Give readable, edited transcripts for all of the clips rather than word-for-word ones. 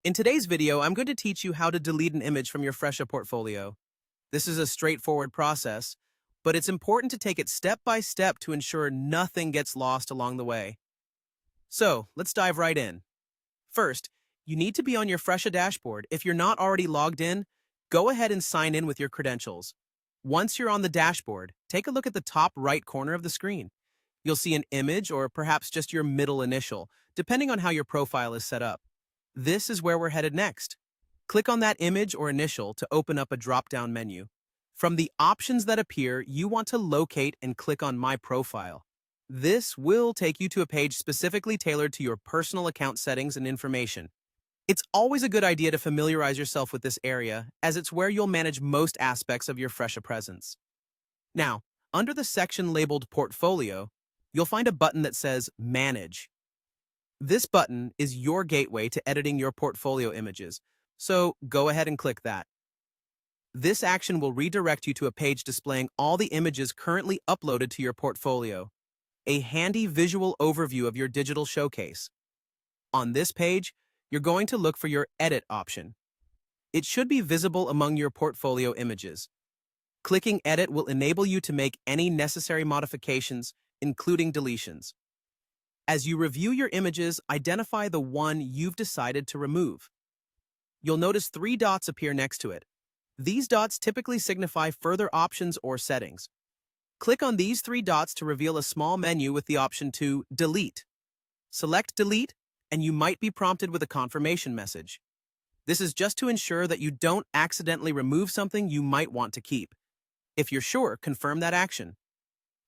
In today's video, I'm going to teach you how to delete an image from your Fresha portfolio. This is a straightforward process, but it's important to take it step by step to ensure nothing gets lost along the way. So, let's dive right in. First, you need to be on your Fresha dashboard. If you're not already logged in, go ahead and sign in with your credentials. Once you're on the dashboard, take a look at the top right corner of the screen. You'll see an image or perhaps just your middle initial, depending on how your profile is set up. This is where we're headed next. Click on that image or initial to open up a drop-down menu. From the options that appear, you want to locate and click on My Profile. This will take you to a page specifically tailored to your personal account settings and information. It's always a good idea to familiarize yourself with this area, as it's where you'll manage most aspects of your Fresha presence. Now, under the section labeled Portfolio, you'll find a button that says Manage. This button is your gateway to editing your portfolio images, so go ahead and click that. This action will redirect you to a page displaying all the images currently uploaded to your portfolio, a handy visual overview of your digital showcase. On this page, you're going to look for your Edit option. It should be visible among your portfolio images. Clicking Edit will enable you to make any necessary modifications, including deletions. As you review your images, identify the one you've decided to remove. You'll notice 3 dots appear next to it. These dots typically signify further options or settings. Click on these 3 dots to reveal a small menu with the option to Delete. Select Delete, and you might be prompted with a confirmation message. This is just to ensure that you don't accidentally remove something you might want to keep. If you're sure, confirm that action.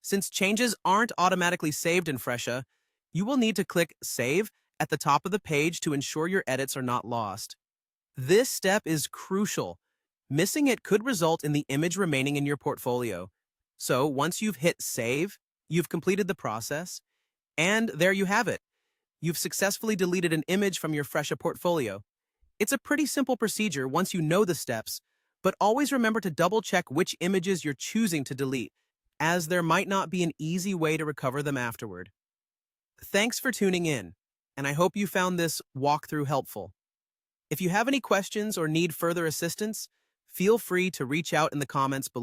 Since changes aren't automatically saved in Fresha, you will need to click Save at the top of the page to ensure your edits are not lost. This step is crucial. Missing it could result in the image remaining in your portfolio. So once you've hit Save, you've completed the process, and there you have it. You've successfully deleted an image from your Fresha portfolio. It's a pretty simple procedure once you know the steps, but always remember to double-check which images you're choosing to delete, as there might not be an easy way to recover them afterward. Thanks for tuning in, and I hope you found this walkthrough helpful. If you have any questions or need further assistance, feel free to reach out in the comments below.